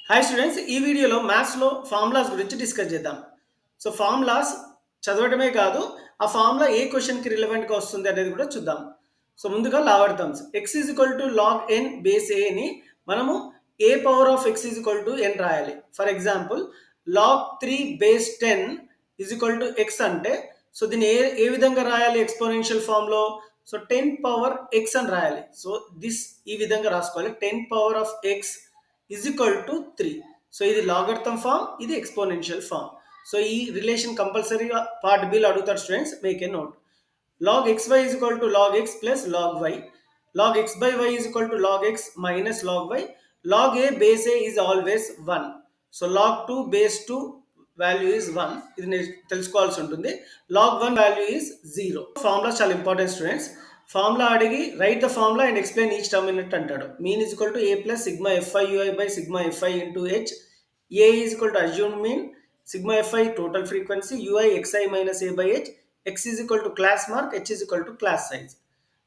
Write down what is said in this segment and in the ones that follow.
Hi students, ఈ వీడియోలో మ్యాథ్స్లో ఫార్ములాస్ గురించి డిస్కస్ చేద్దాం. సో ఫార్ములాస్ చదవడమే కాదు, ఆ ఫార్ములా ఏ క్వశ్చన్కి రిలవెంట్గా వస్తుంది అనేది కూడా చూద్దాం. సో ముందుగా logarithms. X is equal to log n base ఏని మనము a power of x is equal to n రాయాలి. For example log 3 base 10 is equal to x అంటే, సో దీన్ని ఏ విధంగా రాయాలి ఎక్స్పోనెన్షియల్ ఫామ్లో? సో 10 పవర్ ఎక్స్ అని రాయాలి. సో ఈ విధంగా రాసుకోవాలి, 10 power of x is equal to 3. So ఇది లాగర్థమ్ ఫామ్, ఇది ఎక్స్పోనెన్షియల్ ఫామ్. సో ఈ రిలేషన్ కంపల్సరీగా పార్ట్ బిలో అడుగుతారు students, make a note. Log xy is equal to log x plus log y. Log x by y is equal to log x minus log y. Log a base a is always 1. So log 2 base 2 value is 1. ఇది నేను తెలుసుకోవాల్సి ఉంటుంది. Log 1 value is 0. Formula చాలా important students. Formula అడిగి write the formula and explain each term in it అంటాడు. Mean is equal to a plus sigma fi ui by sigma fi into h. A is equal to assume mean, sigma fi total frequency, ui xi minus a by h, x is equal to class mark, h is equal to class size,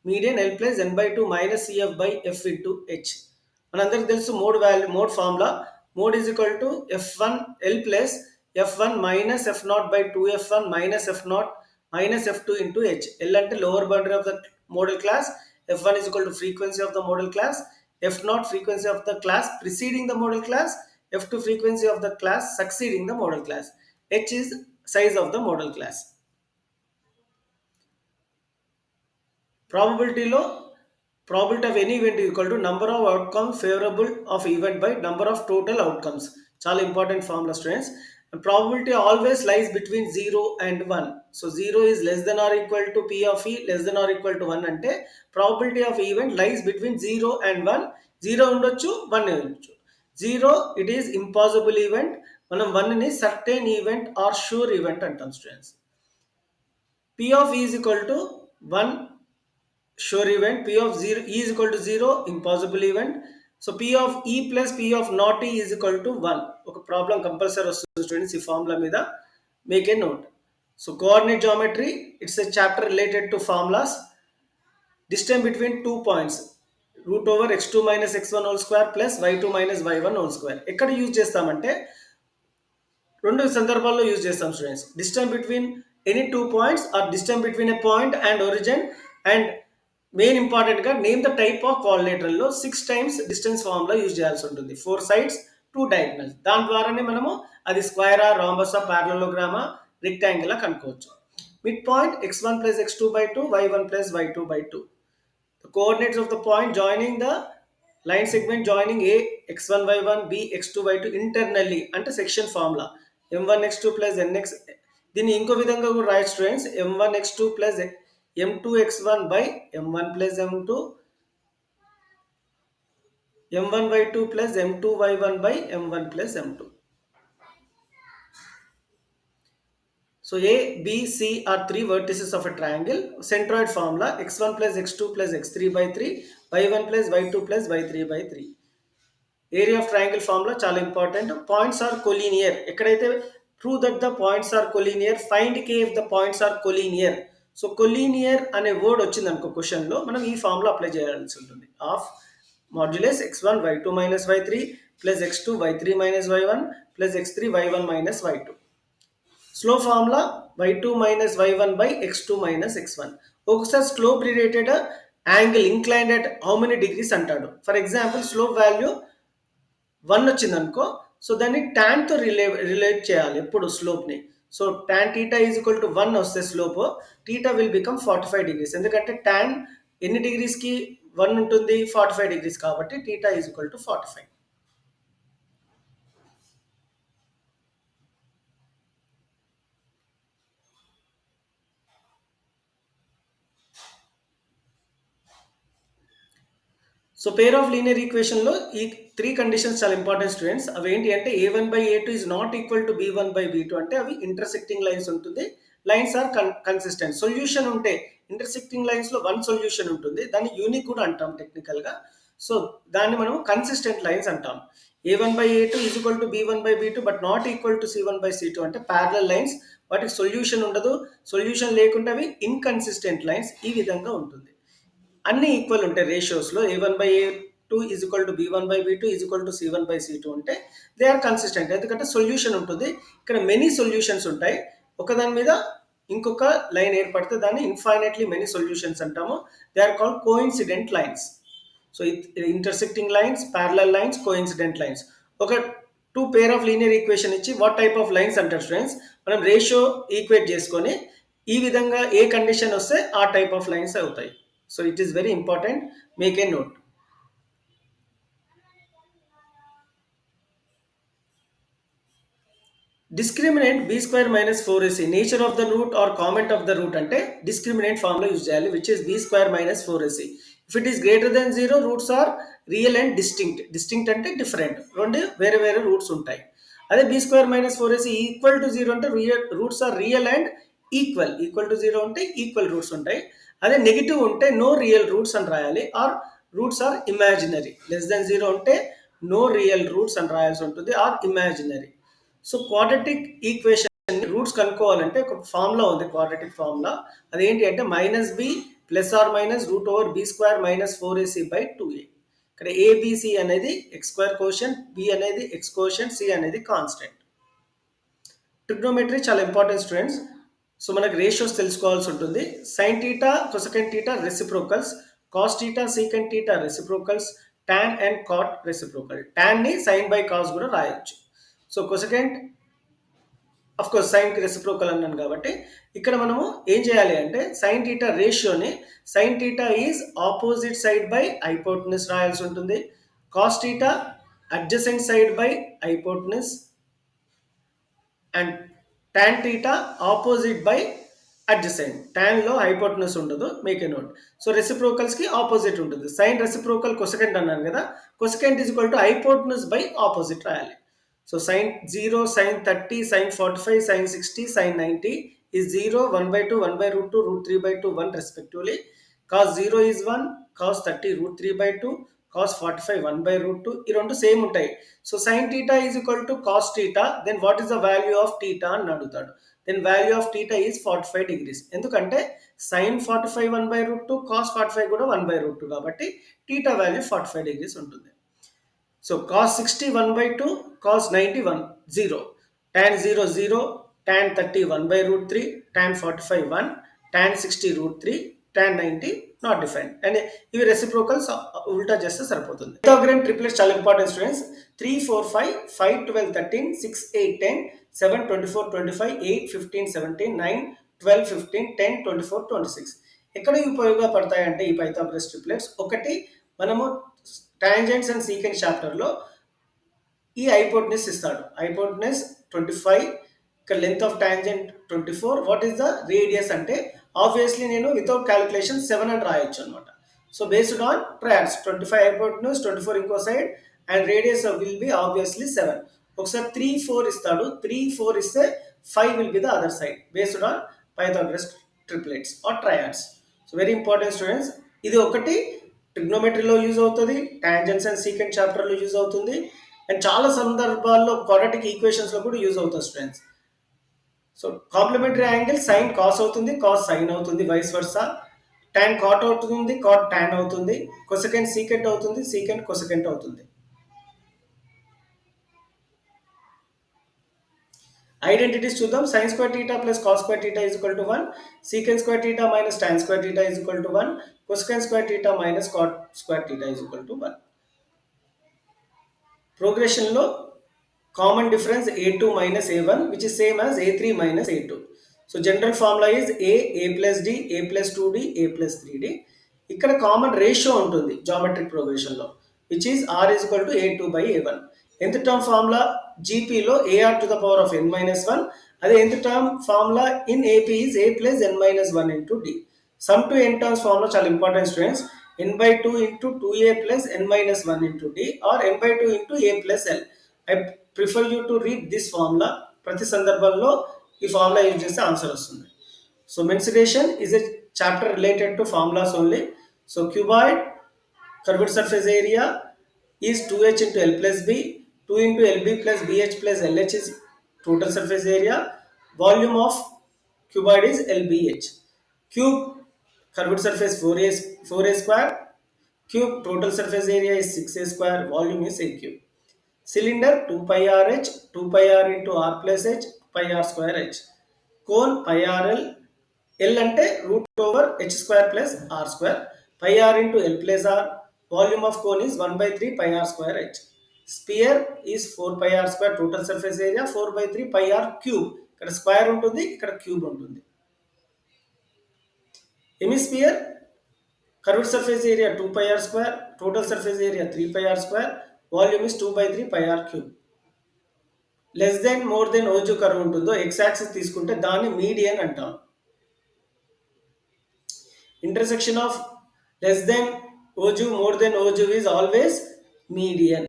median l plus n by 2 minus cf by f into h. మనందరికి తెలుసు mode value, mode formula. Mode is equal to f1 l plus f1 minus f0 by 2f1 minus f0 minus f2 into h. l అంటే lower boundary of the modal class, f1 is equal to frequency of the model class, f0 frequency of the class preceding the model class, f2 frequency of the class succeeding the model class, h is size of the model class. Probability లో probability of any event is equal to number of outcomes favorable of event by number of total outcomes. చాలా important formula students. Probability always lies between 0 and 1. So 0 is less than or equal to p of e less than or equal to 1 అంటే probability of event lies between 0 and 1. 0 ఉండొచ్చు, 1 ఉండొచ్చు. 0 it is impossible event, మనం 1 ని certain event or sure event అంటాం students. p of e is equal to 1 sure event, p of 0 e is equal to 0 impossible event. So p of e plus p of not e is equal to 1. ఒక problem compulsory వస్తుంది students ఈ formula మీద, make a note. So coordinate geometry, it's a chapter related to formulas. Distance between 2 points, root over x2 minus x1 whole square plus y2 minus y1 whole square. ఎక్కడ use చేస్తామంటే రెండు సందర్భాల్లో use చేస్తాం students. Distance between any 2 points or distance between a point and origin, and main ఇంపార్టెంట్గా name the type of కోఆర్డినేటర్లో 6 times distance formula use చేయాల్సి ఉంటుంది. 4 sides 2 diagonals. దాని ద్వారానే మనము అది స్క్వేరా, రాంబసా, ప్యారలోగ్రామా, రెక్టాంగిల్ కనుక్కోవచ్చు. Mid point x1 plus x2 by 2, y1 plus y2 by 2. The coordinates of the point joining the line segment joining a x1 y1 b x2 y2 internally అంటే section formula m1 x2 plus nx. దీన్ని ఇంకో విధంగా కూడా రాయొచ్చు students, m1 x2 plus m2 x1 by m1 plus m2, m1 y2 plus m2 y1 by m1 plus m2. So a, b, c are 3 vertices of a triangle. Centroid formula x1 plus x2 plus x3 by 3, y1 plus y2 plus y3 by 3. Area of triangle formula చాలా important. Points are collinear, ఎక్కడైతే prove that the points are collinear, find k if the points are collinear. So collinear అనే word వచ్చింది అనుకో క్వశ్చన్లో, మనం ఈ formula apply చేయాల్సి ఉంటుంది. Of modulus x1 y2 minus y3 plus x2 y3 minus y1 plus x3 y1 minus y2. Slow formula y2 minus y1 by x2 minus x1. ఒకసారి slope related angle inclined at how many degrees అంటాడు. For example slope value 1 వచ్చింది అనుకో, so దాన్ని tan తో relate చేయాలి ఎప్పుడు స్లోప్ని. So tan θ is equal to 1 వస్తే స్లోప్, θ విల్ బికమ్ 45 degrees. ఎందుకంటే tan ఎన్ని డిగ్రీస్కి 1 ఉంటుంది, 45 degrees కాబట్టి θ is equal to 45. So pair of linear ఈక్వేషన్లో ఈ 3 కండిషన్స్ చాలా ఇంపార్టెంట్ స్టూడెంట్స్. అవి ఏంటి అంటే a1 by a2 is not equal to b1 by b2 అంటే అవి ఇంటర్సెక్టింగ్ లైన్స్ ఉంటుంది. Lines are consistent. సొల్యూషన్ ఉంటే ఇంటర్సెక్టింగ్ లైన్స్లో 1 సొల్యూషన్ ఉంటుంది, దాన్ని యూనిక్ కూడా అంటాం టెక్నికల్గా. సో దాన్ని మనం కన్సిస్టెంట్ లైన్స్ అంటాం. a1 by a2 is equal to b1 by b2 but not equal to c1 by c2 అంటే ప్యారలల్ లైన్స్, వాటికి సొల్యూషన్ ఉండదు. సొల్యూషన్ లేకుండా అవి ఇన్కన్సిస్టెంట్ లైన్స్. ఈ విధంగా ఉంటుంది. అన్ని ఈక్వల్ ఉంటాయి రేషియోస్లో. a1 by a two is equal to బి1 by బి2 is equal to సి1 by సి2 ఉంటే దే ఆర్ కన్సిస్టెంట్. ఎందుకంటే సొల్యూషన్ ఉంటుంది, ఇక్కడ మెనీ సొల్యూషన్స్ ఉంటాయి. ఒకదాని మీద ఇంకొక లైన్ ఏర్పడితే దాన్ని ఇన్ఫైనైట్లీ మెనీ సొల్యూషన్స్ అంటాము. They are called coincident lines. So intersecting lines, parallel lines, coincident lines. ఒక two pair of linear equation ఇచ్చి వాట్ టైప్ ఆఫ్ లైన్స్ అంటారు స్టూడెంట్స్, మనం రేషియో ఈక్వేట్ చేసుకొని ఈ విధంగా ఏ కండిషన్ వస్తే ఆ టైప్ ఆఫ్ లైన్స్ అవుతాయి. So it is very important, make a note. Discriminant b square minus 4ac, nature of the root or comment of the root అంటే డిస్క్రిమినెంట్ ఫార్ములా యూజ్ చేయాలి, which is b square minus 4ac. If it is greater than 0, roots are real and distinct. Distinct అంటే different, రెండు వేరే వేరే roots ఉంటాయి. అదే b square minus 4ac equal to 0 అంటే roots are real and equal. Equal to 0 ఉంటే equal roots ఉంటాయి. అదే నెగిటివ్ ఉంటే నో రియల్ రూట్స్ అని రాయాలి, or roots are imaginary. Less than 0 ఉంటే నో రియల్ రూట్స్ అని రాయాల్సి ఉంటుంది, or imaginary. So quadratic equation roots కనుక్కోవాలంటే ఒక ఫార్ములా ఉంది, క్వాడ్రటిక్ ఫార్ములా. అదేంటి అంటే minus b plus or minus root over b square minus 4ac by 2a. ఇక్కడ ఏబిసి అనేది ఎక్స్ స్క్వేర్ కోషంట్, బి అనేది ఎక్స్ కోషంట్, సి అనేది కాన్స్టెంట్. ట్రిగ్నోమెట్రీ చాలా ఇంపార్టెంట్ స్టూడెంట్స్. సో మనకు రేషియోస్ తెలుసుకోవాల్సి ఉంటుంది. Sine theta cosecant theta reciprocals, cos theta secant theta reciprocals, tan and cot reciprocal. Tan ని sine by cos కూడా రాయొచ్చు. So cosecant of course సైన్కి reciprocal అన్నాను కాబట్టి ఇక్కడ మనము ఏం చేయాలి అంటే సైన్ టీటా రేషియోని sine theta is opposite side by hypotenuse రాయాల్సి ఉంటుంది. Cos theta adjacent side by hypotenuse and tan theta opposite by adjacent. Tan లో హైపోటెనస్ ఉండదు, make a note. So reciprocals కి ఆపోజిట్ ఉంటుంది. సైన్ రెసిప్రోకల్ కొసెకంట్ అన్నాను కదా, cosecant is equal to hypotenuse by opposite రాయాలి. So sin 0, sin 30, sin 45, sin 60, sin 90 is 0, 1 by 2, 1 by root 2, root 3 by 2, 1 respectively. Cos 0 is 1, cos 30 root 3 by 2, cos 45 1 by root 2. ఈ రెండు same ఉంటాయి. So sin theta is equal to cos theta, then what is the value of theta అని అడుగుతాడు. Then value of theta is 45 degrees. ఎందుకంటే sin 45 1 by root 2, cos 45 కూడా 1 by root 2 కాబట్టి theta value 45 degrees ఉంటుంది. So cos 60 1 by 2, cos 90 1, 0, tan 0 0, tan 30 1 by root 3, tan 45 1, tan 60 root 3, tan 90 not defined. And ఇవి reciprocals ఉల్టా చేస్తే సరిపోతుంది. Pythagorean triplets చాలా important students. 3 4 5, 5 12 13, 6 8 10, 7 24 25, 8 15 17, 9 12 15, 10 24 26. ఎక్కడ ఉపయోగపడతాయంటే ఈ పైథాగరస్ ట్రిప్లెట్స్, ఒకటి మనము టాంజెంట్స్ అండ్ సీకెంట్ చాప్టర్లో ఈ హైపోటెనస్ ఇస్తాడు. హైపోటెనస్ 25, ఇక్కడ length of tangent 24, what is the radius అంటే ఆబ్వియస్లీ నేను వితౌట్ క్యాలిక్యులేషన్ 7 అని రాయొచ్చు అనమాట. So based on triads 25 hypotenuse, 24 ఇంకో side, and radius will be obviously 7. ఒకసారి 3 4 ఇస్తాడు, 3 4 ఇస్తే 5 will be the other side based on Pythagoras triplets or triads. So very important students. ఇది ఒకటి ట్రిగ్నోమెట్రీలో యూజ్ అవుతుంది, టాంజెంట్స్ అండ్ సీకెంట్ చాప్టర్లో యూజ్ అవుతుంది, అండ్ చాలా సందర్భాల్లో క్వాడ్రాటిక్ ఈక్వేషన్స్లో కూడా యూజ్ అవుతుంది students. So complementary angle sine cos అవుతుంది, కాస్ సైన్ అవుతుంది, వైస్ వర్సా. టాన్ కాట్ అవుతుంది, కాట్ టాన్ అవుతుంది. కొసెకెంట్ సీకెంట్ అవుతుంది, సీకెంట్ కొసెకెంట్ అవుతుంది. ఐడెంటిటీస్ చూద్దాం. Sine square theta plus cos square theta is equal to 1, secant square theta minus tan square theta is equal to 1, cosecant square theta minus cot square theta is equal to 1. ప్రోగ్రెషన్లో common difference a2 minus a1 which is same as a3 minus a2. So general formula is a plus d, a plus 2d, a plus 3d. ఇక్కడ common ratio ఉంటుంది geometric ప్రోగ్రెషన్లో, which is r is equal to a2 by a1. nth term formula జీపీలో ar to the power of n minus 1, అదే nth term formula in AP is a plus n minus 1 into d. Some to n terms formula చాలా important students. n by 2 into 2a plus n minus 1 into d or n by 2 into a plus l. I prefer you to read this formula. ప్రతి సందర్భంలో ఈ formula use చేస్తే answer వస్తుంది. So mensuration is a chapter related to formulas only. So cuboid curved surface area is 2h into l plus b, 2 into lb plus bh plus lh is total surface area. Volume of cuboid is lbh. Cube curved surface 4a square, Cube total surface area is 6a square, volume is a cube. Cylinder 2 pi r h, 2 pi r into r plus h, pi r square h. Cone pi r l, L అంటే root over h square plus r square. Pi r into L plus r. Volume of cone is 1 by 3 pi r square h. Sphere is 4 pi r square, total surface area 4 by 3 pi r cube. ఇక్కడ square ఉంటుంది, ఇక్కడ cube ఉంటుంది. Hemisphere curved surface area 2 pi r square, total surface area 3 pi r square, volume is 2 by 3 pi r cube. Less than more than ogive curve ఉంటుందో x axis తీసుకుంటే దాన్ని median అంటాం. Intersection of less than ogive more than ogive is always median.